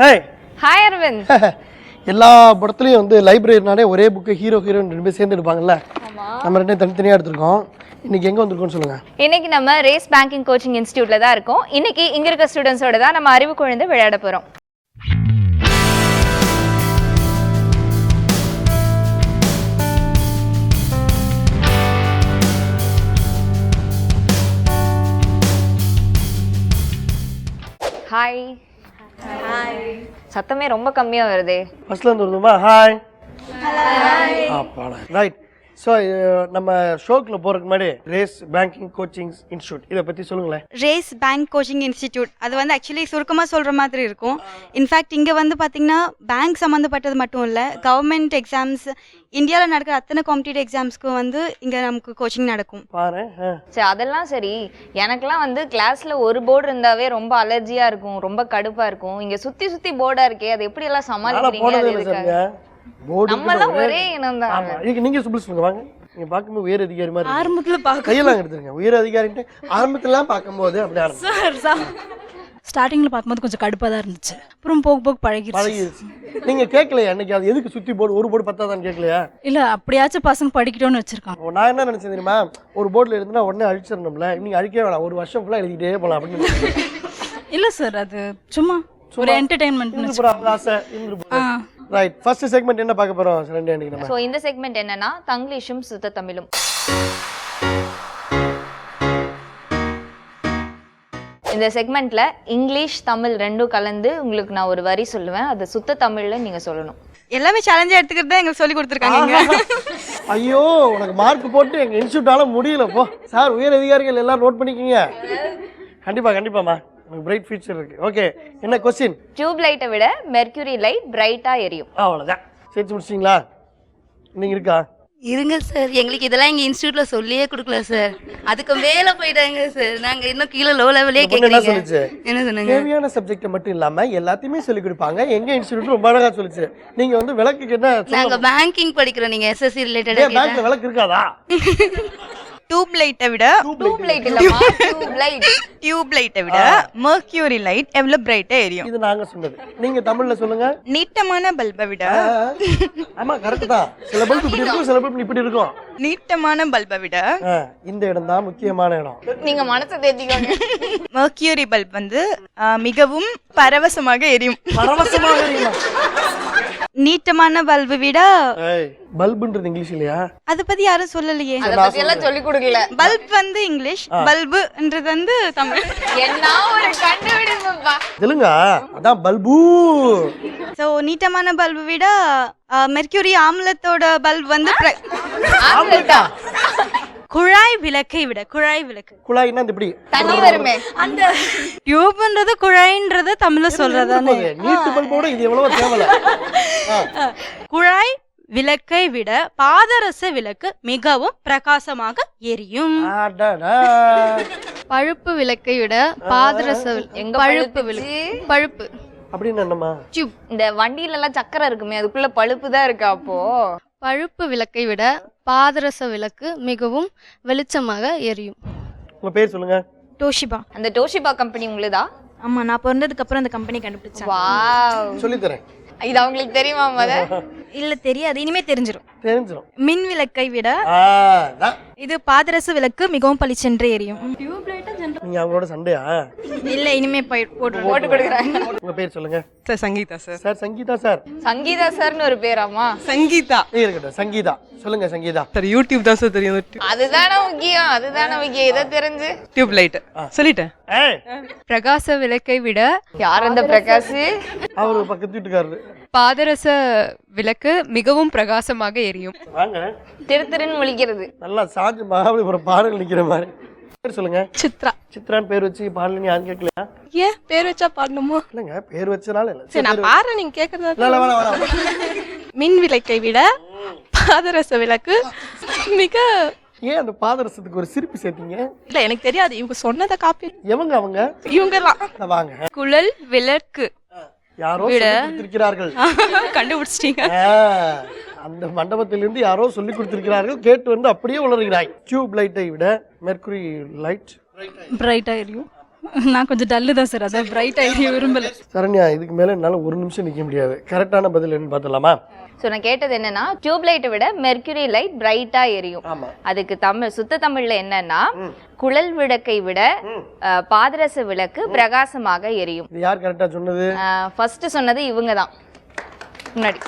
Hi hi Aravind. எல்லா படத்துலையும் வந்து லைப்ரரினாலே ஒரே புக்கு ஹீரோ ஹீரோயின் ரெண்டு பேர் சேர்ந்து எடுப்பாங்கல்ல. நம்ம ரெண்டும் தனித்தனியாக எடுத்திருக்கோம். இன்னைக்கு எங்கே வந்திருக்கோம்னு சொல்லுங்கள். இன்னைக்கு நம்ம ரேஸ் பேங்கிங் கோச்சிங் இன்ஸ்டியூட்ல தான் இருக்கோம். இன்னைக்கு இங்க இருக்க ஸ்டூடெண்ட்ஸோட தான் நம்ம அறிவு குழந்தை விளையாட போறோம். ஹாய். ஹாய். சத்தமே ரொம்ப கம்மியா வருதே. ஃபர்ஸ்ட்ல இருந்து வருதுமா? ஹாய். ஹாய். ரைட். ஸோ நம்ம ஷோக்கில் போகிறதுக்கு முன்னாடி ரேஸ் பேங்கிங் கோச்சிங் இன்ஸ்டியூட் இதை பற்றி சொல்லுங்களேன். ரேஸ் பேங்க் கோச்சிங் இன்ஸ்டிடியூட் அது வந்து ஆக்சுவலி சுருக்கமாக சொல்கிற மாதிரி இருக்கும். இன்ஃபேக்ட் இங்கே வந்து பார்த்திங்கன்னா பேங்க் சம்மந்தப்பட்டது மட்டும் இல்லை, கவர்மெண்ட் எக்ஸாம்ஸ், இந்தியாவில் நடக்கிற அத்தனை காம்படிட்டிவ் எக்ஸாம்ஸ்க்கும் வந்து இங்கே நமக்கு கோச்சிங் நடக்கும். பாரு. சரி, அதெல்லாம் சரி. எனக்கெல்லாம் வந்து கிளாஸ்ல ஒரு போர்டு இருந்தாவே ரொம்ப அலர்ஜியா இருக்கும், ரொம்ப கடுப்பா இருக்கும். இங்க சுத்தி சுத்தி போர்டா இருக்கே, அது எப்படி எல்லாம் சமாளிக்கிறீங்க? நம்மலாம் ஒரே இனம் தான். நீங்க சொல்லுங்க வாங்க. நீங்க பார்க்கும்போது உயர் அதிகாரி மாதிரி ஆரம்பத்தில் கையெல்லாம் எடுத்துருங்க. உயர் அதிகாரின்ட்டு ஆரம்பத்துலாம் பார்க்கும்போது அப்படி ஆரம்பிச்சு ஸ்டார்டிங்கில் பார்க்கும்போது கொஞ்சம் கடுப்பாக தான் இருந்துச்சு. அப்புறம் போக போக பழகிடுச்சு. நீங்கள் கேட்கலையா அன்னைக்கு அது எதுக்கு சுற்றி போர்டு ஒரு போர்டு பத்தாதான்னு கேட்கலையா? இல்லை, அப்படியாச்சும் பசங்க படிக்கட்டும்னு வச்சிருக்காங்க. நான் என்ன நினச்சேன் தெரியுமா, ஒரு போர்டில் இருந்துன்னா உடனே அழிச்சிடணும்ல, நீங்கள் அழிக்கவே வேணாம், ஒரு வருஷம் ஃபுல்லாக எழுதிட்டே போகலாம் அப்படின்னு. இல்லை சார், அது சும்மா ஒரு என்டர்டெயின்மெண்ட் ஆசை. ரைட். ஃபர்ஸ்ட் செக்மெண்ட் என்ன பார்க்க போறோம் சரண்யா இன்னைக்கு நம்ம? சோ இந்த செக்மெண்ட் என்னன்னா தங்கிலீஷும் சுத்த தமிழும். இந்த செக்மெண்ட்ல இங்கிலீஷ் தமிழ் ரெண்டும் கலந்து உங்களுக்கு நான் ஒரு வரி சொல்லுவேன், அது சுத்த தமிழ்ல நீங்க சொல்லணும். எல்லாமே சேலஞ்சாக எடுத்துக்கிட்டு தான் எங்களுக்கு சொல்லி கொடுத்துருக்காங்க. ஐயோ, உனக்கு மார்க் போட்டு எங்க இன்ஸ்டியூட்டால முடியல. போ சார், உயர் அதிகாரிகள் எல்லாம் நோட் பண்ணிக்கிங்க. கண்டிப்பா கண்டிப்பாமா, உங்களுக்கு பிரைட் ஃபியூச்சர் இருக்கு. ஓகே, என்ன क्वेश्चन? டியூப் லைட்டை விட மெர்க்குரி லைட் பிரைட்டா எரியும். அவ்வளவுதான். சேர்த்து முடிச்சிங்களா? நீங்க இருக்கா? இருங்க சார், எங்களுக்கு இதெல்லாம் எங்க இன்ஸ்டியூட்ல சொல்லியே கொடுக்கல சார். அதுக்கு மேல போயிட்டாங்க சார். நாங்க இன்னும் கீழே லோ லெவலே கேக்குறீங்க. என்ன சொன்னீங்க? தேவையான சப்ஜெக்ட் மட்டும் இல்லாம எல்லாத்தையுமே சொல்லி கொடுப்பாங்க. எங்க இன்ஸ்டியூட் ரொம்ப அழகா சொல்லுச்சு. நீங்க வந்து விளக்குக்கு என்ன? நாங்க பேங்கிங் படிக்கிறோம். நீங்க எஸ்எஸ்சி ரிலேட்டடா பேங்க்ல விளக்கு இருக்காதா? டியூப் லைட்டை விட டியூப் லைட் இல்லமா, டியூப் லைட். டியூப் லைட்டை விட மெர்க்யூரி லைட் எவ்வளவு பிரைட்டா எரியும்? இது நாங்க சொன்னது. நீங்க தமிழ்ல சொல்லுங்க. நீட்டமான பல்பை விட. ஆமா, கரெக்ட் தான். சில பல்ப் இப்படி இருக்கும், சில பல்ப் இப்படி இருக்கும். நீட்டமான பல்பை விட இந்த இடம் தான் முக்கியமான இடம். நீங்க மனசை தேத்திக்கோங்க. மெர்க்யூரி பல்ப் வந்து மிகவும் பரவசமாக எரியும். பரவசமாக எரியும். நீட்டமான பல்பு விட பல்புன்றது இங்கிலீஷ் இல்லையா? அத பத்தி யாரும் சொல்லலையே. அத பத்தி எல்லாம் சொல்லி கொடுக்கல. பல்ப் வந்து இங்கிலீஷ், பல்புன்றது வந்து தமிழ். என்ன ஒரு கண்டுபிடிப்பா. தெலுங்கா? அதான் பல்பு. சோ நீட்டமான பல்பு விட மெர்க்யூரி ஆம்லத்தோட பல்ப் வந்து ஆம்லெட்டா? குழாய் விளக்கை விட. குழாய் விளக்கு. குழாய்னா இப்படி தண்ணி வருமே. அந்த டியூப்ன்றது குழாய்ன்றது தமிழ்ல சொல்றதானே. நீட்டு பல்போட இது எவ்வளவு தேவல. குழாய் விளக்கை விட பாதரச விளக்கு மிகவும் பிரகாசமாக எரியும். பழுப்பு விளக்கை விட பாதரச எங்க பழுப்பு விளக்கு. பழுப்பு அப்படின்னு என்னமா? டியூப். இந்த வண்டியில எல்லாம் சக்கரை இருக்குமே, அதுக்குள்ள பழுப்பு தான் இருக்கா? அப்போ பழுப்பு விளக்கை விட பாதரச விளக்கு மிகவும் வெளிச்சமாக எரியும். உங்க பேர் சொல்லுங்க. டோஷிபா. அந்த டோஷிபா கம்பெனி உங்களுதா? ஆமா, நான் பிறந்ததுக்கு அப்புறம் அந்த கம்பெனி கண்டுபிடிச்சேன். வாவ். சொல்லி தரேன். இது அவங்களுக்கு தெரியுமா மத? இல்ல, தெரியாது. இனிமே தெரிஞ்சிரும். மின் விளக்கை விட இது பாதரச விளக்கு மிகவும் பளிச்சென்று எரியும். நீங்க அவங்களோட சண்டையா? இல்ல, இனிமே போட்டு கொடுக்குறாங்க. உங்க பேர் சொல்லுங்க. Sir Sangeetha sir. Sir Sangeetha sir. Sangeetha சார்னு ஒரு பேராமா? சங்கீதா இருக்கட்டும். சங்கீதா சொல்லுங்க. சங்கீதா சார், யூடியூப் தான் சார் தெரியும். அதுதானே முக்கியம், அதுதானே முக்கியம். இதை தெரிஞ்சு டியூப் லைட் சொல்லிட்டேன். பிரகாச விளக்கை விட யார் அந்த பிரகாஷ்? அவரு பக்கத்து வீட்டுக்காரரு. பாதரச விளக்கு மிகவும் பிரகாசமாக எரியும். வாங்க. திருத்திருன்னு முழிக்கிறது. நல்லா சாஞ்சு மகாபலிபுரம் பாடல் நிக்கிற மாதிரி. பேர் சொல்லுங்க. சித்ரா. சித்ரான்னு பேர் வச்சு பாடலன்னு யாரும் கேட்கலையா? ஏன் பேர் வச்சா பாடணுமா? இல்லைங்க, பேர் வச்சனால இல்ல. சரி, நான் பாடுறேன், நீங்க கேட்கறதா? இல்ல வேணாம். மின் விளக்கை விட பாதரச விளக்கு மிக. ஏன் அந்த பாதரசத்துக்கு ஒரு சிரிப்பு சேர்த்தீங்க? இல்ல, எனக்கு தெரியாது. இவங்க சொன்னதை காப்பி. எவங்க அவங்க? இவங்கலாம். வாங்க. குழல் விளக்கு யாரோ சொல்லிக் கொடுத்திருக்கிறார்கள். கண்டுபிடிச்சிட்டீங்க. அந்த மண்டபத்திலிருந்து யாரோ சொல்லி கொடுத்திருக்கிறார்கள். கேட்டு வந்து அப்படியே உளறுகிறாய். டியூப் லைட்டை விட மெர்க்குரி லைட் பிரைட்டா எரியும். நான் கொஞ்சம் டல்லு தான் சார், அதான் பிரைட் ஐடியா விரும்பல. சரண்யா, இதுக்கு மேலே என்னால் ஒரு நிமிஷம் நிற்க முடியாது. கரெக்டான பதில் என்னன்னு பார்த்துலாமா? ஸோ நான் கேட்டது என்னன்னா, டியூப் லைட்டை விட மெர்க்யூரி லைட் பிரைட்டா எரியும். அதுக்கு சுத்த தமிழ்ல என்னன்னா, குழல் விளக்கை விட பாதரச விளக்கு பிரகாசமாக எரியும். இது யார் கரெக்டா சொன்னது? ஃபர்ஸ்ட் சொன்னது இவங்க தான். முன்னாடி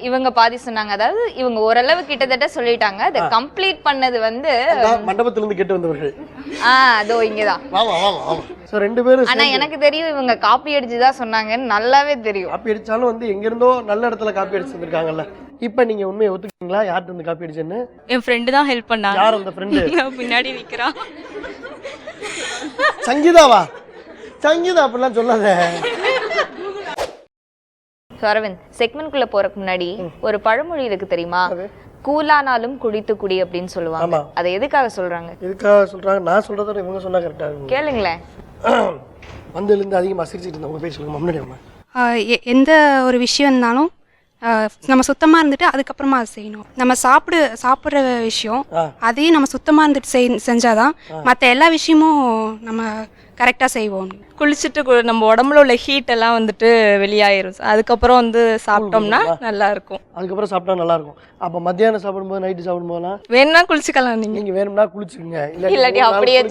இவங்க பாதி சொன்னாங்க. அதாவது இவங்க ஓரளவு கிட்டத்தட்ட சொல்லிட்டாங்க. அதை கம்ப்ளீட் பண்ணது வந்து மண்டபத்திலிருந்து கேட்டு வந்தவர்கள். அதோ இங்கதான். சோ ரெண்டு பேரும். ஆனா எனக்கு தெரியும் இவங்க காப்பி அடிச்சு தான் சொன்னாங்கன்னு நல்லாவே தெரியும். காப்பி அடிச்சாலும் வந்து எங்க இருந்தோ நல்ல இடத்துல காப்பி அடிச்சு வந்திருக்காங்கல்ல. இப்போ நீங்க உண்மையை ஒத்துக்கிட்டீங்களா யார்கிட்ட இருந்து காப்பி அடிச்சேன்னு? என் ஃப்ரெண்டு தான் ஹெல்ப் பண்ணாங்க. யார் அந்த ஃப்ரெண்டு? பின்னாடி நிக்கிறா. சங்கீதாவா? சங்கீதா அப்படிலாம் சொல்லாத. அரவிந்த், செக்மெண்ட்குள்ள போறதுக்கு முன்னாடி ஒரு பழமொழி இருக்கு தெரியுமா? கூலானாலும் குடித்து குடி அப்படின்னு சொல்லுவாங்க. அதை எதுக்காக சொல்றாங்க? எதுக்காக சொல்றாங்க? நான் சொல்றத இவங்க சொன்னா கரெக்டா இருக்கும். கேளுங்களேன். வந்திலிருந்து அதிகமாக சிரிச்சிட்டு இருந்தவங்க போய் சொல்லுங்க முன்னாடி. எந்த ஒரு விஷயம் இருந்தாலும் நம்ம சுத்தமாக இருந்துட்டு அதுக்கப்புறமா அதை செய்யணும். நம்ம சாப்பிட்ற விஷயம் அதையும் நம்ம சுத்தமாக இருந்துட்டு செஞ்சாதான் மற்ற எல்லா விஷயமும் நம்ம கரெக்டாக செய்வோம். குளிச்சுட்டு நம்ம உடம்புல உள்ள ஹீட் எல்லாம் வந்துட்டு வெளியாயிரும். அதுக்கப்புறம் வந்து சாப்பிட்டோம்னா நல்லா இருக்கும். அதுக்கப்புறம் சாப்பிட்டா நல்லா இருக்கும். அப்போ மத்தியானம் சாப்பிடும்போது நைட்டு சாப்பிடும்போதெல்லாம் வேணும்னா குளிச்சுக்கலாம். நீங்க வேணும்னா குளிச்சுக்கங்க, இல்லாட்டி அப்படியே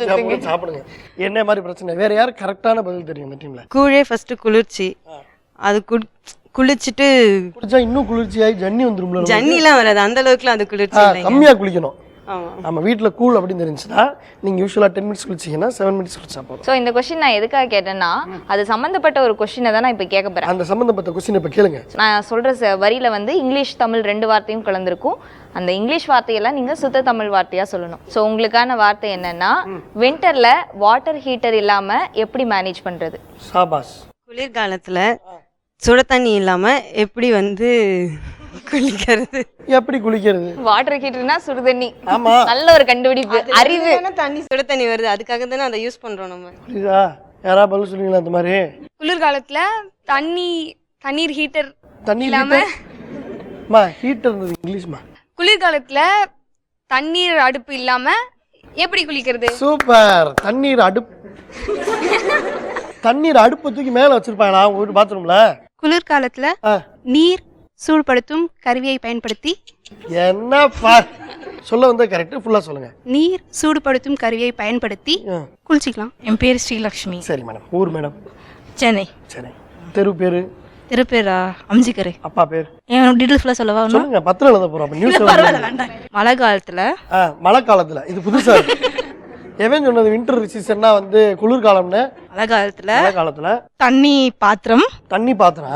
சாப்பிடுங்க. என்ன மாதிரி பிரச்சனை? வேற யாரு கரெக்டான பதில் தெரியும் இந்த டீம்ல? கூழே ஃபர்ஸ்ட் குளிர்ச்சி. அது குளிச்சுட்டு குளிச்சா இன்னும் குளிர்ச்சியாகி ஜன்னி வந்துரும்ல. ஜன்னிலாம் வராது, அந்த அளவுக்குலாம் அது குளிர்ச்சி இல்லை. கம்மியாக குளிக்கணும். நம்ம வீட்டில் கூல் அப்படின்னு தெரிஞ்சுன்னா நீங்கள் யூஸ்வலாக 10 மினிட்ஸ் குளிச்சிங்கன்னா 7 மினிட்ஸ் குளிச்சா போதும். ஸோ இந்த கொஸ்டின் நான் எதுக்காக கேட்டேன்னா, அது சம்மந்தப்பட்ட ஒரு கொஸ்டினை தான் நான் இப்போ கேட்க போகிறேன். அந்த சம்மந்தப்பட்ட கொஸ்டின் இப்போ கேளுங்க. நான் சொல்கிற வரியில் வந்து இங்கிலீஷ் தமிழ் 2 வார்த்தையும் கலந்துருக்கும். அந்த இங்கிலீஷ் வார்த்தையெல்லாம் நீங்கள் சுத்த தமிழ் வார்த்தையாக சொல்லணும். ஸோ உங்களுக்கான வார்த்தை என்னன்னா, வின்டரில் வாட்டர் ஹீட்டர் இல்லாமல் எப்படி மேனேஜ் பண்ணுறது? சாபாஸ். குளிர்காலத்தில் சுட தண்ணி இல்லாமல் எப்படி வந்து குளிக்கிறது? எப்படி குளிக்கிறது? வாட்டர் ஹீட்டர்னா சுடு தண்ணி. ஆமா, நல்ல ஒரு கண்டுபிடிப்பு. அறிவு. தண்ணி சுட தண்ணி வருது, அதுக்காக தானே அதை யூஸ் பண்றோம் நம்ம. புரியுதா? யாரா பதில் சொல்லுவீங்களா அந்த மாதிரி? குளிர்காலத்துல தண்ணீர் ஹீட்டர் தண்ணி இல்லாம ஹீட்டர் இங்கிலீஷ்மா. குளிர்காலத்துல தண்ணீர் அடுப்பு இல்லாம எப்படி குளிக்கிறது? சூப்பர். தண்ணீர் அடுப்பு தூக்கி மேல வச்சிருப்பாங்களா ஒரு பாத்ரூம்ல? குளிர்காலத்தில் நீர் சூடுபடுத்தும் கருவியை பயன்படுத்தி. என்ன சொல்ல வந்து கரெக்ட், ஃபுல்லா சொல்லுங்க. நீர் சூடுபடுத்தும் கருவியை பயன்படுத்தி குளிச்சிக்கலாம். என் பேர் ஸ்ரீலக்ஷ்மி. சரி மேடம். ஊர் மேடம்? சென்னை. சென்னை. தெரு பேரு? தெரு பேரா? அம்ஜிக்கரை. அப்பா பேர்? என் டீட்டெயில்ஸ் ஃபுல்லாக சொல்லவா? சொல்லுங்க, பத்திரம் எழுத போறோம். நியூஸ் வேண்டாம். மழை காலத்தில். மழை காலத்துல இது புதுசா எவன் சொன்னது? வின்டர் சீசன்னா வந்து குளிர்காலம்னு. மழை காலத்துல தண்ணி பாத்திரம். தண்ணி பாத்திரம்.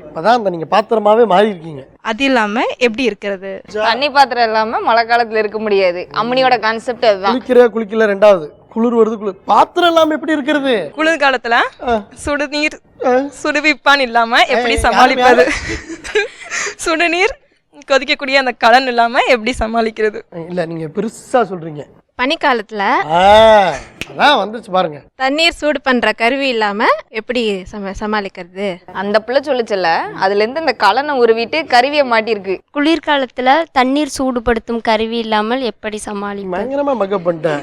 இப்பதான் அந்த நீங்க பாத்திரமாவே மாறி இருக்கீங்க. அது இல்லாம எப்படி இருக்கிறது? தண்ணி பாத்திரம் இல்லாம மழை காலத்துல இருக்க முடியாது. அம்மனியோட கான்செப்ட் அதுதான். குளிக்கல ரெண்டாவது. குளிர் வருது. பாத்திரம் இல்லாம எப்படி இருக்கிறது? குளிர்காலத்துல சுடுநீர் சுடுவிப்பான் இல்லாம எப்படி சமாளிப்பது? சுடுநீர் கொதிக்கக்கூடிய அந்த கலன் இல்லாம எப்படி சமாளிக்கிறது? இல்ல, நீங்க பெருசா சொல்றீங்க. பனிக்காலத்துல அதான் வந்துச்சு பாருங்க. தண்ணீர் சூடு பண்ற கருவி இல்லாம எப்படி சமாளிக்கிறது? அந்த பிள்ளை சொல்லுச்சுல்ல, அதுல இருந்து இந்த கலனை உருவிட்டு கருவியை மாட்டிருக்கு. குளிர்காலத்துல தண்ணீர் சூடுபடுத்தும் கருவி இல்லாமல் எப்படி சமாளிப்பது? பயங்கரமா மக்கப் பண்ணிட்டேன்.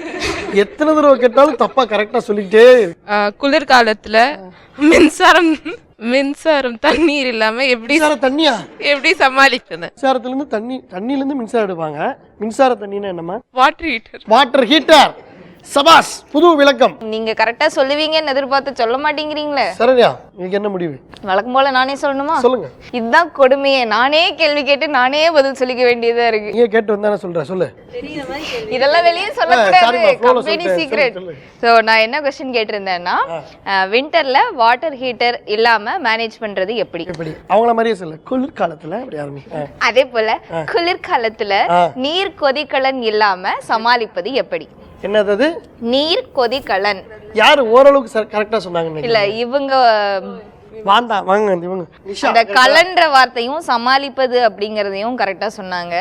எத்தனை தடவை கேட்டாலும் தப்பா கரெக்டா சொல்லிட்டே. குளிர்காலத்துல மின்சாரம் தண்ணீர் இல்லாம எப்படி தண்ணியா எப்படி சமாளிப்பது? மின்சாரத்துல இருந்து தண்ணில இருந்து மின்சாரம் எடுப்பாங்க. மின்சார தண்ணினா என்னமா? Water heater. சபாஸ், புது விளக்கம். நீங்க கரெக்டா சொல்லுவீங்கன்னு எதிர்பார்த்து சொல்ல மாட்டேங்கிறீங்களே. சரியா? உங்களுக்கு என்ன முடிவு? வழக்கம் போல நானே சொல்லணுமா? சொல்லுங்க. இதுதான் கொடுமையே. நானே கேள்வி கேட்டு நானே பதில் சொல்லிக்க வேண்டியதா இருக்கு. நீங்க கேட்டு வந்தானே சொல்றேன், சொல்லு. இதெல்லாம் வெளியே சொல்லக்கூடாது, கம்பெனி சீக்ரெட். சோ நான் என்ன क्वेश्चन கேட்டிருந்தேன்னா, வின்டர்ல வாட்டர் ஹீட்டர் இல்லாம மேனேஜ் பண்றது எப்படி? அவங்கள மாதிரியே சொல்லு. குளிர்காலத்துல அப்படி ஆரம்பி. அதே போல குளிர்காலத்துல நீர் கொதிக்கலன் இல்லாம சமாளிப்பது எப்படி? என்னது? நீர் கொதிக்கலன். யாரு ஓரளவுக்கு கரெக்டா சொன்னாங்க? இல்ல, இவங்க அந்த கலன்ற வார்த்தையும் சமாளிப்பது அப்படிங்கறதையும் கரெக்டா சொன்னாங்க.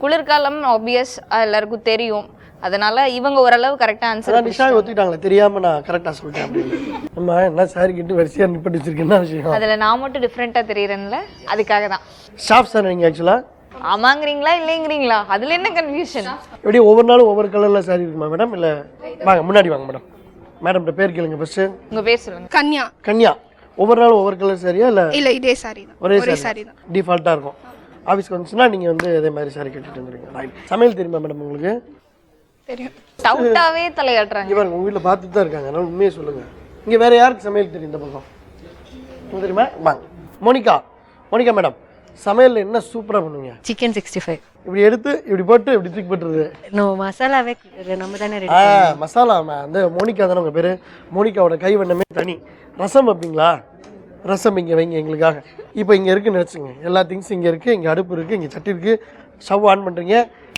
குளிர்காலம் ஆப்வியஸ், எல்லாருக்கும் தெரியும். அதனால இவங்க ஓரளவு கரெக்டா ஆன்சர். நிஷா ஒத்துக்கிட்டாங்களே, தெரியாம நான் கரெக்டா சொல்லிட்டேன் அப்படின்னு. நம்ம என்ன சாரி கிட்ட வரிசையா நிப்பட்டு வச்சிருக்கேன் விஷயம். அதுல நான் மட்டும் டிஃபரெண்டா தெரியறேன்ல, அதுக்காக தான். ஸ்டாஃப் சார் நீங்க ஆக்சுவலா ஆமாங்கிறீங்களா இல்லைங்கிறீங்களா? அதுல என்ன கன்ஃபியூஷன்? எப்படி ஒவ்வொரு நாளும் ஒவ்வொரு கலர்ல சாரி இருக்குமா மேடம்? இல்ல வாங்க முன்னாடி வாங்க மேடம். மேடம் பேர் கேளுங்க ஃபர்ஸ்ட். உங்க பேர் சொல்லுங்க. கன்யா. கன்யா. ஒவ்வொரு நாளும் ஒவ்வொரு கலர் சாரியா இல்ல? இல்ல இதே சாரி தான். ஒரே சாரி தான். டிஃபால்ட்டா இருக்கும். ஆஃபீஸ்க்கு வந்துச்சுன்னா நீங்க வந்து அதே மாதிரி சாரி கட்டிட்டு வந்துருங்க. ரைட். சமையல் தெரியுமா மேடம் உங்களுக்கு? தெரியும். டவுட்டாவே தலையாட்டுறாங்க. இங்க பாருங்க உங்க வீட்ல பார்த்துட்டு தான் இருக்காங்க. அதனால உண்மையை சொல்லுங்க. இங்க வேற யாருக்கு சமையல் தெரியும் இந்த பக்கம்? உங்களுக்கு தெரியுமா? வாங்க. மோனிகா. மோனிகா மேடம் சமையல்ல என்ன சூப்பரா பண்ணுவீங்க? சிக்கன் 65. இப்படி எடுத்து இப்படி போட்டு இப்படி தூக்கி போட்டுருது. நோ மசாலாவே நம்ம தானே ரெடி மசாலா அந்த மோனிகா தானே உங்க பேரு? மோனிகாவோட கை வண்ணமே தனி. ரசம் வைப்பீங்களா? ரசம் இங்கே வைங்க எங்களுக்காக. இப்போ இங்கே இருக்குன்னு நினச்சிங்க. எல்லா திங்ஸும் இங்கே இருக்குது. இங்கே அடுப்பு இருக்குது, இங்கே சட்டி இருக்குது. ஸ்டவ் ஆன் பண்ணுறீங்க.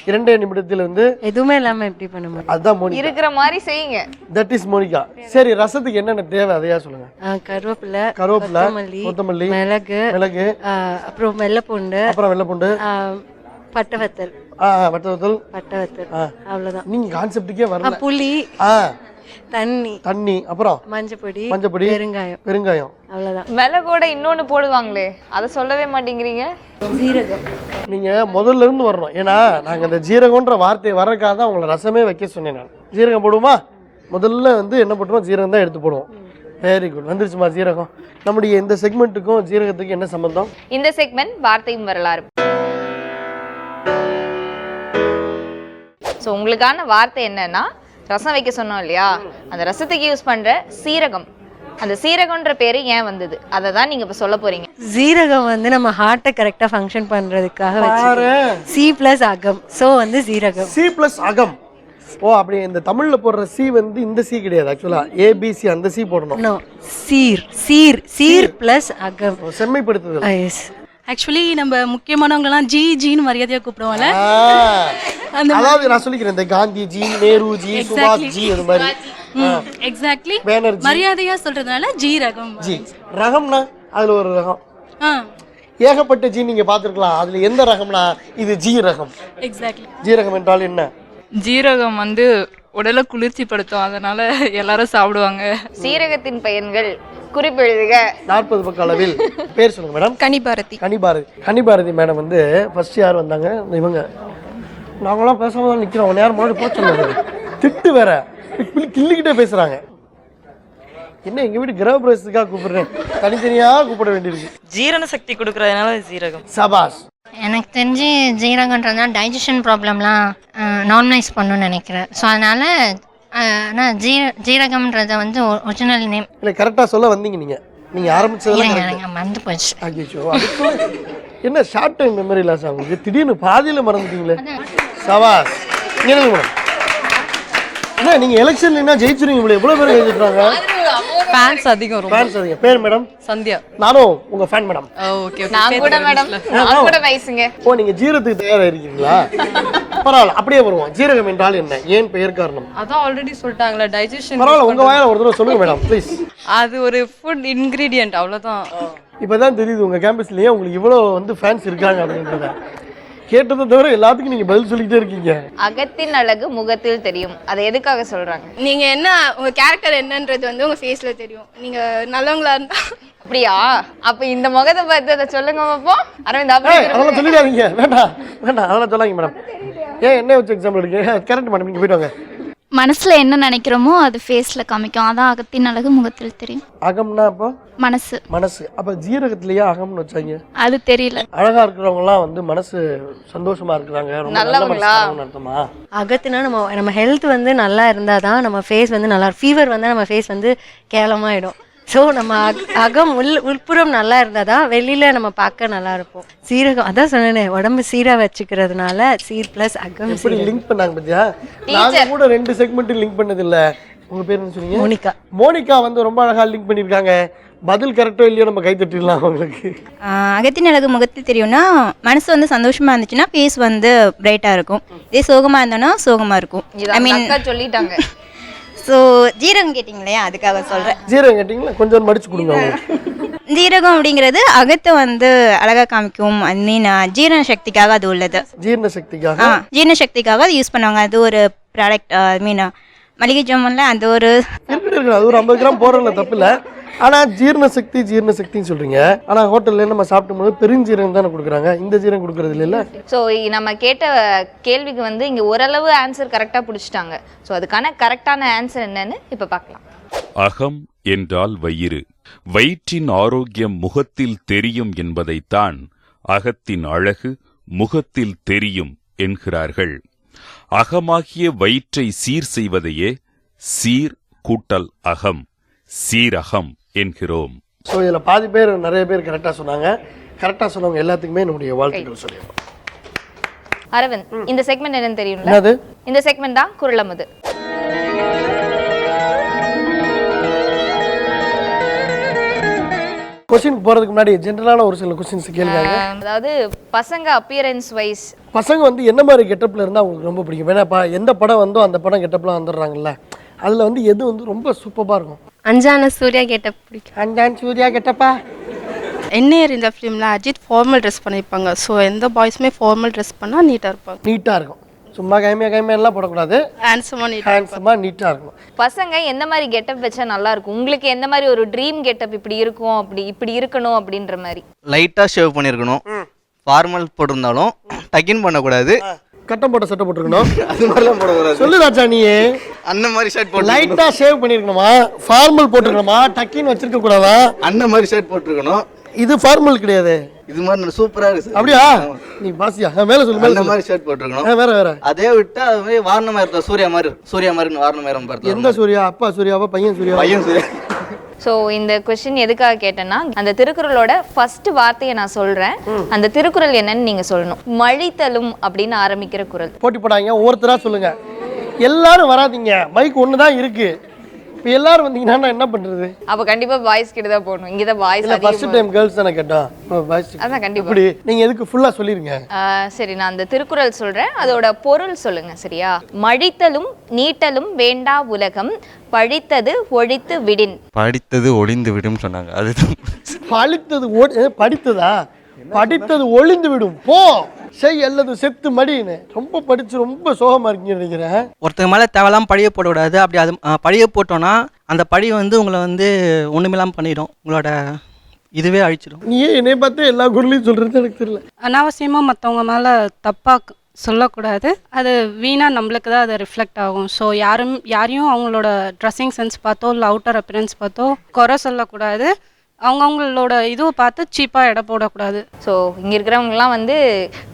2 நிமிடத்தில் வந்து எதுவுமே இல்லாமல் எப்படி பண்ண முடியும்? அதுதான் மோனிகா. இருக்கிற மாதிரி செய்யுங்க. That is Monica. சரி ரசத்துக்கு என்னென்ன தேவை அதையா சொல்லுங்க. கருவேப்பிலை, கொத்தமல்லி, மிளகு, அப்புறம் வெள்ளைப்பூண்டு, அப்புறம் வெள்ளைப்பூண்டு, பட்டை வத்தல், அவ்வளோதான். நீங்கள் கான்செப்டுக்கே வரல. புளி, தண்ணி, அப்புறம் மஞ்சப்பொடி, பெருங்காயம், அவ்வளோதான். மிளகோட இன்னொன்னு போடுவாங்களே அதை சொல்லவே மாட்டேங்கிறீங்க. ஜீரகம். நீங்க முதல்ல இருந்து வரணும். ஏன்னா நாங்க இந்த ஜீரகம்ன்ற வார்த்தை வர்றதுக்காக தான் உங்களை ரசமே வைக்க சொன்னேன் நான். ஜீரகம் போடுவோமா? முதல்ல வந்து என்ன பண்ணுவோம்? ஜீரகம் தான் எடுத்து போடுவோம். Very good. வந்துருச்சுமா ஜீரகம். நம்முடைய இந்த செக்மெண்ட்டுக்கும் ஜீரகத்துக்கும் என்ன சம்பந்தம்? இந்த செக்மெண்ட் வார்த்தையும் வரலாறு. ஸோ உங்களுக்கான வார்த்தை என்னன்னா, ரசம் வைக்க சொன்னோம் இல்லையா, அந்த ரசத்துக்கு யூஸ் பண்ற சீரகம். அந்த சீரகம்ன்ற பேரு ஏன் வந்தது அதை தான் நீங்க இப்ப சொல்ல போறீங்க. ஜீரகம் வந்து நம்ம ஹார்ட்டை கரெக்டா ஃபங்க்ஷன் பண்றதுக்காக வச்சிருக்கோம். C+ அகம். சோ வந்து ஜீரகம். C+ அகம். ஓ அப்படி இந்த தமிழ்ல போடுற சி வந்து இந்த சி கிடையாது. ஆக்சுவலா ABC அந்த சி போடணும். நோ சீர் + அகம். செம்மைப்படுத்துதல். எஸ். ஆக்சுவலி நம்ம முக்கியமானவங்கலாம் ஜின்னு மரியாதையா கூப்பிடுவோம்ல. அதாவது நான் சொல்லிக்கிறேன் இந்த காந்திஜி, நேருஜி, சுபாஷ்ஜி அது மாதிரி. எக்ஸாக்ட்லி. பேனர்ஜி. மரியாதையா சொல்றதுனால ஜீரகம். ஜி. ரகம்னா அதுல ஒரு ரகம். ஏகப்பட்ட ஜி நீங்க பாத்துக்கலாம். அதுல எந்த ரகம்னா இது ஜி ரகம். எக்ஸாக்ட்லி. ஜீரகம் என்றால் என்ன? ஜீரகம் வந்து உடலை குளிர்ச்சிப்படுத்தும், அதனால எல்லாரும் சாப்பிடுவாங்க. சீரகத்தின் பயன்கள் குறிப்பெழுதுக. 40 பக்க அளவில். பேர் சொல்லுங்க மேடம். கனிபாரதி. கனிபாரதி மேடம் வந்து ஃபர்ஸ்ட் யார் வந்தாங்க? இவங்க. நாங்களாம் பேசாம தான் நிற்கிறோம். நேரம் முன்னாடி போக சொன்னாங்க. திட்டு வேற கிள்ளிக்கிட்டே பேசுறாங்க. என்ன எங்க வீட்டு கிரக பிரவேசத்துக்காக கூப்பிடுறேன், தனித்தனியா கூப்பிட வேண்டியிருக்கு. ஜீரண சக்தி கொடுக்கறதுனால ஜீரகம். சபாஸ். எனக்கு தெரிஞ்சு ஜீரகன்றதுனா டைஜஷன் ப்ராப்ளம்லாம் நார்மலைஸ் பண்ணணும்னு நினைக்கிறேன். ஸோ அதனால ஆனால் ஜீரகம்ன்றத வந்து ஒரிஜினல் நேம் இல்லை கரெக்டாக சொல்ல வந்தீங்க நீங்கள் ஆரம்பிச்சதெல்லாம் மறந்து போச்சு. ஐயோ என்ன ஷார்ட் டைம் மெமரி லாஸ் ஆகுது, திடீர்னு பாதியில் மறந்துட்டீங்களே. சபாஸ். இங்கே மேடம் என்ன நீங்கள் எலெக்ஷன் என்ன ஜெயிச்சிருங்க, இவ்வளோ எவ்வளோ பேர் ஜெயிச்சிருக்காங்க? ஃபேன்ஸ் அதிகம். ஃபேன்ஸ் அதிகம். பேர் மேடம்? சந்தியா. நானும் உங்க ஃபேன் மேடம். Okay okay. நான் கூட மேடம். நான் கூட வைசுங்க. ஓ நீங்க ஜீரகத்துக்கு தயாரா இருக்கீங்களா? பரவாயில்ல அப்படியே வருவோம். ஜீரகம் என்றால் என்ன, ஏன் பெயர் காரணம்? அதான் ஆல்ரெடி சொல்லிட்டாங்களா டைஜஷன். பரவாயில்ல உங்க வாயால ஒரு தடவை சொல்லுங்க மேடம் ப்ளீஸ். அது ஒரு ஃபுட் இன்கிரிடியன்ட் அவ்வளவுதான். இப்பதான் தெரியுது உங்க கேம்பஸ்லயே உங்களுக்கு இவ்வளோ வந்து ஃபேன்ஸ் இருக்காங்க அப்படின்றத. கேட்டதை தவிர எல்லாத்துக்கும் நீங்க பதில் சொல்லிக்கிட்டே இருக்கீங்க. அகத்தின் அழகு முகத்தில் தெரியும். அதை எதுக்காக சொல்றாங்க? நீங்க என்ன உங்க கேரக்டர் என்னன்றது வந்து உங்க ஃபேஸ்ல தெரியும். நீங்க நல்லவங்களா இருந்தா. அப்படியா? அப்ப இந்த முகத்தை பார்த்து அதை சொல்லுங்க பாப்போம். அரவிந்த் அதெல்லாம் சொல்லிடாதீங்க. வேண்டாம் அதெல்லாம் சொல்லாங்க மேடம். ஏன் என்ன வச்சு எக்ஸாம்பிள் இருக்கு? கரெக்ட் மேடம் நீங்க போயிட்டு வாங்க. மனசுல என்ன நினைக்கிறோமோ அது ஃபேஸ்ல காமிக்கும். அதான் அகத்தின் அழகு முகத்தில் தெரியும். அகம்னா அப்போ மனசு. அப்ப ஜீரகத்திலேயே அகம்னு வச்சாங்க. அது தெரியல. அழகா இருக்கிறவங்க எல்லாம் வந்து மனசு சந்தோஷமா இருக்கிறாங்க, ரொம்ப நல்லவங்களா அர்த்தமா? அகத்துனா நம்ம ஹெல்த் வந்து நல்லா இருந்தாதான் நம்ம ஃபேஸ் வந்து நல்லா. ஃபீவர் வந்தா நம்ம ஃபேஸ் வந்து கேவலமாயிடும். ஸோ நம்ம அகம் உள்புறம் நல்லா இருந்தாதான் வெளியில நம்ம பார்க்க நல்லா இருப்போம். சீரகம் அதான் சொன்னேனே, உடம்பு சீரா வச்சுக்கிறதுனால சீர் + அகம். எப்படி லிங்க் பண்ணாங்க பத்தியா? நாங்க கூட 2 செக்மெண்ட் லிங்க் பண்ணது இல்ல. உங்க பேர் என்ன சொன்னீங்க? மோனிகா வந்து ரொம்ப அழகா லிங்க் பண்ணிருக்காங்க. பதில் கரெக்டோ இல்லையோ நம்ம கை தட்டிடலாம் அவங்களுக்கு. அகத்தின் அழகு முகத்தில் தெரியும்னா மனசு வந்து சந்தோஷமா இருந்துச்சுன்னா ஃபேஸ் வந்து பிரைட்டா இருக்கும். இதே சோகமா இருந்தோம்னா சோகமா இருக்கும். ஐ மீன் சொல்லிட்டாங்க. ஸோ ஜீரகம் கேட்டிங்களே அதுக்காக சொல்கிறேன். ஜீரகம் கேட்டிங்களா கொஞ்சம் மடிச்சு கொடுங்க. ஜீரகம் அப்படிங்கிறது அகத்தை வந்து அழகாக காமிக்கும். ஐ மீன் ஜீரண சக்திக்காக அது உள்ளது. ஜீரண சக்திக்காக அது யூஸ் பண்ணுவாங்க. அது ஒரு ப்ராடக்ட். ஐ மீன் மளிகை ஜாமான்ல அது ஒரு 50 கிராம் போடுறதுல தப்பு இல்லை. ஆனால் ஜீரணசக்தின்னு சொல்கிறீங்க. ஆனால் ஹோட்டலில் நம்ம சாப்பிடும்போது பெருஞ்சீரகம் தானே கொடுக்குறாங்க, இந்த ஜீரகம் கொடுக்குறது இல்லைல்ல. ஸோ நம்ம கேட்ட கேள்விக்கு வந்து இங்கே ஓரளவு ஆன்சர் கரெக்டாக பிடிச்சிட்டாங்க. ஸோ அதுக்கான கரெக்டான ஆன்சர் என்னன்னு இப்போ பார்க்கலாம். அகம் என்றால் வயிறு. வயிற்றின் ஆரோக்கியம் முகத்தில் தெரியும் என்பதைத்தான் அகத்தின் அழகு முகத்தில் தெரியும் என்கிறார்கள். அகமாகிய வயிற்றை சீர் செய்வதையே சீர் கூட்டல் அகம், சீரகம் என்கிறோம். ஸோ இதில் பாதி பேர் நிறைய பேர் கரெக்டாக சொன்னாங்க. கரெக்டாக சொன்னவங்க எல்லாத்துக்குமே நம்முடைய வாழ்த்துக்கள் சொல்லிடுறோம். அரவிந்த், இந்த செக்மெண்ட் என்னன்னு தெரியும்ல? என்னது? இந்த செக்மெண்ட் தான் குரலமுது. கொஸ்டின் போகிறதுக்கு முன்னாடி ஜென்ரலான ஒரு சில கொஸ்டின்ஸ் கேளுங்க. அதாவது பசங்க அப்பியரன்ஸ் வைஸ் பசங்க வந்து என்ன மாதிரி கெட்டப்பில் இருந்தால் அவங்களுக்கு ரொம்ப பிடிக்கும்? ஏன்னா எந்த படம் வந்தோ அந்த படம் கெட்டப்லாம் வந்துடுறாங்கல்ல, அதில் வந்து எது வந்து ரொம்ப சூப்பராக இருக்கும்? அஞ்சான சூர்யா கெட்டப் பிடிக்கும். அஞ்சான் சூர்யா கெட்டப்பா. என்ஏஆர் இந்த ஃபிலிமில் அஜித் ஃபார்மல் ட்ரெஸ் பண்ணியிருப்பாங்க. ஸோ எந்த பாய்ஸுமே ஃபார்மல் ட்ரெஸ் பண்ணால் நீட்டாக இருப்பாங்க. நீட்டாக இருக்கும். சும்மா கைமையெல்லாம் போடக்கூடாது. ஹேண்ட்ஸமாக நீட்டாக இருக்கும். பசங்க எந்த மாதிரி கெட்டப் வச்சா நல்லா இருக்கும்? உங்களுக்கு எந்த மாதிரி ஒரு ட்ரீம் கெட்டப் இப்படி இருக்கும், இப்படி இருக்கணும் அப்படின்ற மாதிரி? லைட்டாக ஷேவ் பண்ணியிருக்கணும். ஃபார்மல் போட்டிருந்தாலும் டக்கின் பண்ணக்கூடாது. கட்டம் போட்ட சட்டை போட்டுருக்கணும். அது மாதிரிலாம் போடக்கூடாது. சொல்லு ராஜா, நீ அந்த மாதிரி ஷர்ட் போட்டு லைட்டாக ஷேவ் பண்ணியிருக்கணுமா, ஃபார்மல் போட்டுருக்கணுமா, டக்கின் வச்சிருக்க கூடாதா? அந்த மாதிரி ஷர்ட் போட்டிருக்கணும். இது ஃபார்மல் கிடையாது. இது மாதிரி சூப்பராக இருக்கு. அப்படியா? நீ பாசியா மேலே சொல்லு. அந்த மாதிரி ஷர்ட் போட்டிருக்கணும். வேற அதே விட்டு அது மாதிரி வாரணமாக இருந்தா சூர்யா மாதிரி வாரணமாக பார்த்தா. எந்த சூர்யா? அப்பா சூர்யாவா பையன் சூர்யா? ஸோ இந்த கொஸ்டின் எதுக்காக கேட்டேன்னா, அந்த திருக்குறளோட ஃபர்ஸ்ட் வார்த்தையை நான் சொல்றேன், அந்த திருக்குறள் என்னன்னு நீங்க சொல்லணும். மழித்தலும் அப்படின்னு ஆரம்பிக்கிற குறள். போட்டி போடாங்க, ஒவ்வொருத்தரா சொல்லுங்க. எல்லாரும் வராதீங்க, மைக் ஒன்று தான் இருக்கு. இப்போ எல்லாரும் வந்தீங்கன்னா என்ன பண்றது? அப்ப கண்டிப்பா பாய்ஸ் கிட்ட தான் போகணும். இங்க தான் பாய்ஸ் அதிகமா. ஃபர்ஸ்ட் டைம் கேர்ள்ஸ் தான கேட்டோம். பாய்ஸ் அதான் கண்டிப்பா. இப்படி நீங்க எதுக்கு ஃபுல்லா சொல்லிருங்க. சரி, நான் அந்த திருக்குறள் சொல்றேன், அதோட பொருள் சொல்லுங்க. சரியா? மழித்தலும் நீட்டலும் வேண்டா உலகம், பழித்தது ஒழித்து விடின். படித்தது ஒளிந்து விடும் சொன்னாங்க. அதுதான் படித்தது ஒளிந்து விடும். போ செய் அல்லது செத்து மடின்னு. ரொம்ப படிச்சு ரொம்ப சோகமா இருக்கீங்க நினைக்கிறேன். ஒருத்தங்க மேலே தேவையில்லாம பழிய போடக்கூடாது. அப்படி அது பழிய போட்டோன்னா அந்த பழி வந்து உங்களை வந்து ஒன்றுமில்லாமல் பண்ணிடும். உங்களோட இதுவே அழிச்சிடும். நீ என்னை பார்த்து எல்லா குரலையும் சொல்றது எனக்கு தெரியல. அனாவசியமாக மற்றவங்க மேலே தப்பாக சொல்லக்கூடாது. அது வீணாக நம்மளுக்கு தான் அது ரிஃப்ளெக்ட் ஆகும். ஸோ யாரையும் அவங்களோட ட்ரெஸ்ஸிங் சென்ஸ் பார்த்தோ இல்லை அவுட்டர் அப்பியரன்ஸ் பார்த்தோ குறை சொல்லக்கூடாது. அவங்கவுங்களோட இதுவை பார்த்து சீப்பாக எடை போடக்கூடாது. ஸோ இங்கே இருக்கிறவங்கலாம் வந்து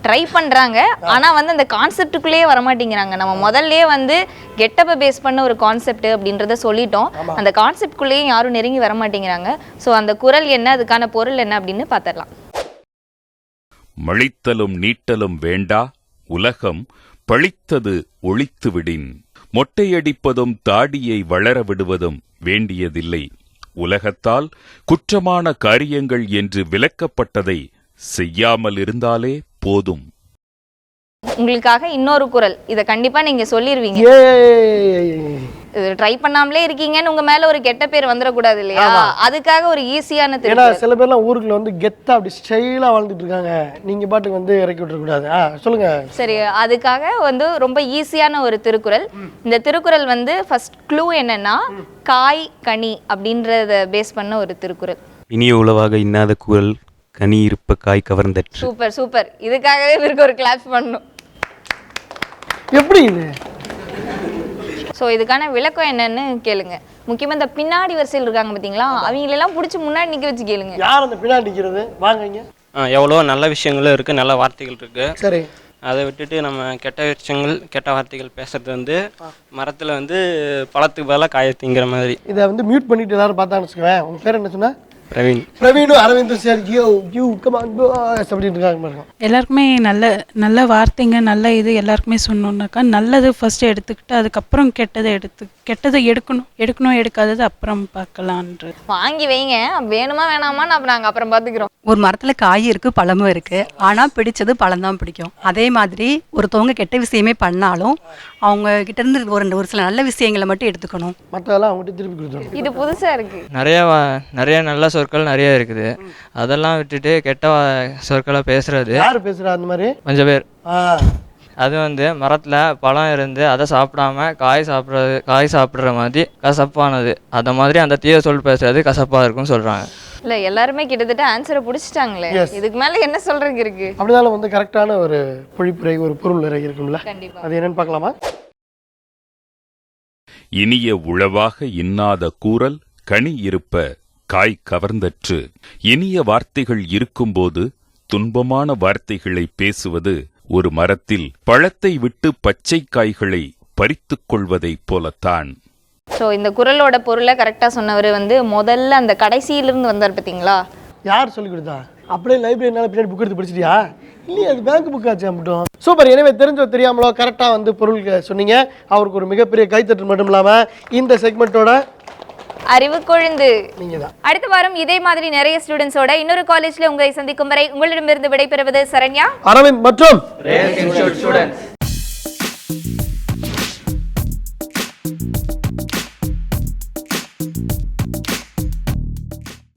ட்ரை பண்ணுறாங்க, ஆனால் வந்து அந்த கான்செப்டுக்குள்ளேயே வரமாட்டேங்கிறாங்க. நம்ம முதல்லையே வந்து கெட்டப்பை பேஸ் பண்ண ஒரு கான்செப்ட் அப்படின்றத சொல்லிட்டோம். அந்த கான்செப்டுக்குள்ளேயும் யாரும் நெருங்கி வரமாட்டேங்கிறாங்க. ஸோ அந்த குறள் என்ன, அதுக்கான பொருள் என்ன அப்படின்னு பார்த்துடலாம். மழித்தலும் நீட்டலும் வேண்டா உலகம், பழித்தது ஒழித்து விடின். மொட்டையடிப்பதும் தாடியை வளர விடுவதும் வேண்டியதில்லை. உலகத்தால் குற்றமான காரியங்கள் என்று விலக்கப்பட்டதை செய்யாமல் இருந்தாலே போதும். உங்களுக்காக இன்னொரு குறள், இதை கண்டிப்பா நீங்க சொல்லிருவீங்க. இது ட்ரை பண்ணாமலே இருக்கீங்கன்னு உங்க மேல ஒரு கெட்ட பேர் வந்துடக்கூடாது இல்லையா? அதுக்காக ஒரு ஈஸியான திருக்குறள். சில பேர்லாம் ஊருக்குள்ள வந்து கெத்தா அப்படி ஸ்டைலா வாழ்ந்துட்டு இருக்காங்க. நீங்க பாட்டுக்கு வந்து இறக்கி விட்டுறக்கூடாது. சொல்லுங்க. சரி, அதுக்காக வந்து ரொம்ப ஈஸியான ஒரு திருக்குறள். இந்த திருக்குறள் வந்து ஃபர்ஸ்ட் க்ளூ என்னன்னா, காய் கனி அப்படின்றத பேஸ் பண்ண ஒரு திருக்குறள். இனிய உளவாக இன்னாத குரல் கனி இருப்ப காய் கவர்ந்தற்று. Super super. இதுக்காகவே இவருக்கு ஒரு கிளாப்ஸ் பண்ணணும். எப்படி இது? ஸோ இதுக்கான விளக்கம் என்னன்னு கேளுங்க. முக்கியமாக இந்த பின்னாடி வரிசையில் இருக்காங்க பார்த்தீங்களா, அவங்களெல்லாம் பிடிச்சி முன்னாடி நிற்க வச்சு கேளுங்க. யார் அந்த பின்னாடி நிற்கிறது? வாங்க. எவ்வளோ நல்ல விஷயங்களும் இருக்குது, நல்ல வார்த்தைகள் இருக்குது. சரி, அதை விட்டுட்டு நம்ம கெட்ட விஷயங்கள் கெட்ட வார்த்தைகள் பேசுறது வந்து மரத்தில் வந்து பழத்துக்கு பதிலாக காய திங்கிற மாதிரி. இதை வந்து மியூட் பண்ணிட்டு எல்லாரும் பார்த்தான்னு வச்சுக்குவேன். உங்க பேர் என்ன சொன்னா? பிரவீனும் அரவிந்தும் சார் அப்படின்னு இருக்காங்க. எல்லாருக்குமே நல்ல வார்த்தைங்க, நல்ல இது எல்லாருக்குமே சொன்னோம்னாக்கா நல்லது ஃபர்ஸ்ட் எடுத்துக்கிட்டு அதுக்கப்புறம் கெட்டதை எடுக்கணும் எடுக்காதது அப்புறம் பார்க்கலான்றது. வாங்கி வைங்க, வேணுமா வேணாமான்னு அப்புறம் நாங்கள் அப்புறம் பார்த்துக்கிறோம். ஒரு மரத்தில் காய் இருக்குது, பழமும் இருக்குது, ஆனால் பிடிச்சது பழம் தான் பிடிக்கும். அதே மாதிரி ஒருத்தவங்க கெட்ட விஷயமே பண்ணாலும் அவங்க கிட்ட இருந்து ஒரு சில நல்ல விஷயங்களை மட்டும் எடுத்துக்கணும், மற்றதெல்லாம் அவங்ககிட்ட திருப்பி கொடுத்துரும். இது புதுசாக இருக்கு. நிறைய நல்ல சொற்கள் நிறைய இருக்குது. அதெல்லாம் விட்டுட்டு கெட்ட சொற்களை பேசுறது. யார் பேசுறா அந்த மாதிரி? கொஞ்சம் பேர். அது வந்து மரத்தில் பழம் இருந்து அதை சாப்பிடாம காய் சாப்பிட்ற மாதிரி கசப்பானது. அந்த மாதிரி அந்த தீய சொல் பேசுறது கசப்பாக இருக்கும்னு சொல்கிறாங்க. இல்ல எல்லாருமே கிட்டத்தட்ட ஆன்சரை புடிச்சிட்டாங்களே, இதுக்கு மேல என்ன சொல்றதுக்கு இருக்கு? அப்படினால வந்து கரெக்டான ஒரு பொழிப்புரை, ஒரு பொருள் நிறைய இருக்கும்ல, அது என்னன்னு பார்க்கலாமா? இனிய உளவாக இன்னாத கூறல் கனி இருப்ப காய் கவர்ந்தற்று. இனிய வார்த்தைகள் இருக்கும்போது துன்பமான வார்த்தைகளை பேசுவது ஒரு மரத்தில் பழத்தை விட்டு பச்சை காய்களை பறித்துக் கொள்வதைப் போலத்தான். ஸோ இந்த குறளோட பொருளை கரெக்டாக சொன்னவர் வந்து முதல்ல அந்த கடைசியிலிருந்து வந்தார் பார்த்தீங்களா? யார் சொல்லி கொடுத்தா? அப்படியே லைப்ரரினால பின்னாடி புக் எடுத்து படிச்சிட்டியா? இல்லையா, அது பேங்க் புக் ஆச்சு மட்டும். சூப்பர். எனவே தெரிஞ்சோ தெரியாமலோ கரெக்டாக வந்து பொருள் சொன்னீங்க. அவருக்கு ஒரு மிகப்பெரிய கைத்தட்டு மட்டும் இல்லாமல் இந்த செக்மெண்ட்டோட அறிவு கொழுந்து நீங்க தான். அடுத்த வாரம் இதே மாதிரி நிறைய ஸ்டூடெண்ட்ஸோட இன்னொரு காலேஜ்ல உங்களை சந்திக்கும் வரை உங்களிடமிருந்து விடைபெறுவது சரண்யா, அரவிந்த் மற்றும்